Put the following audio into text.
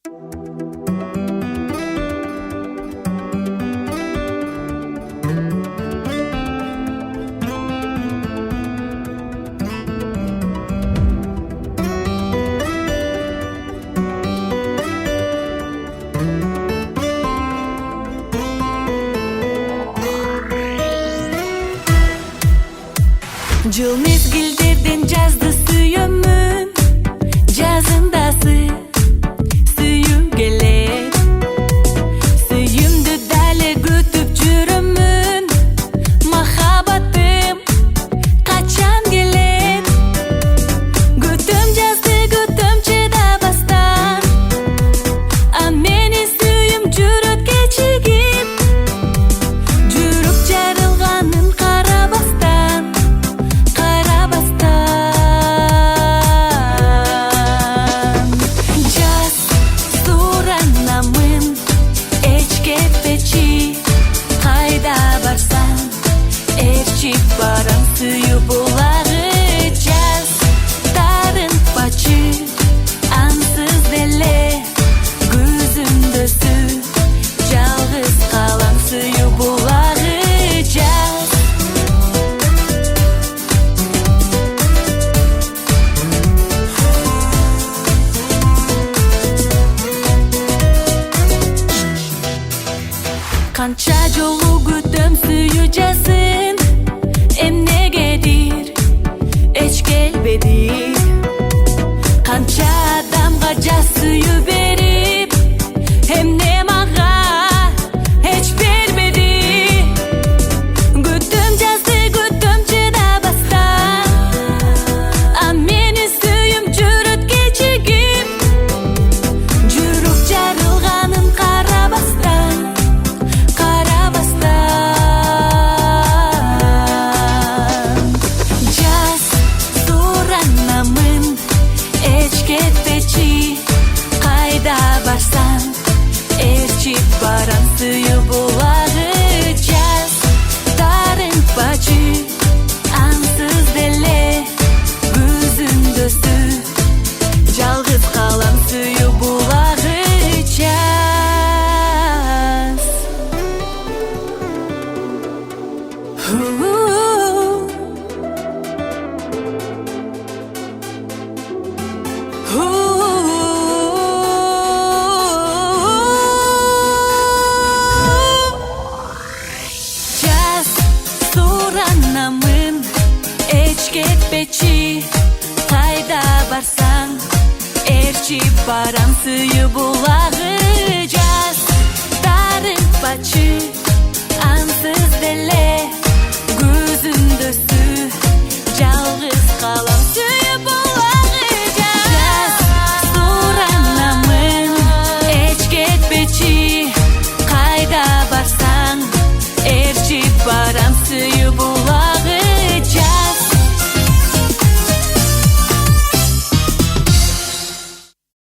Жыл мезгилдерден жазды сүйөмүн, жазындасы сүйүм келет. Сүйүмдү дали күтүп жүрөмүн, махаббатым качан келет. Күтөм жазды, күтөм чыдабастан, а мени сүйүм жүрөт кечигип. Жүрүк жарылганын карабастан, барам сүйүү булагы жаз тарын пачы ансыз деле көзүмдө жалгыз калам сүйүү булагы жаз. Канча жолу күтөм сүйүү жазын, эмнегедир эч келбеди. Канча адамга жаз сүйүү берип, эмне мага эч бербеди. Күтөм жазды, күтөм чыдабастан, а мени сүйүм жүрөт кечигип. Жүрүк жарылганын карабастан, кайда барсаң ээрчип барам сүйүү булагы жаз тарын пачы ансыз деле көзүмдө жалгыз калам сүйүү булагы жаз. Суранамын эч кетпечи, кайда барсаң ээрчип барам сүйүү булагы жаз тарын пачы ансыз деле көзүмдө жалгыз калам сүйүү булагы жаз. Суранамын эч кетпечи, кайда барсаң ээрчип барам сүйүү булагы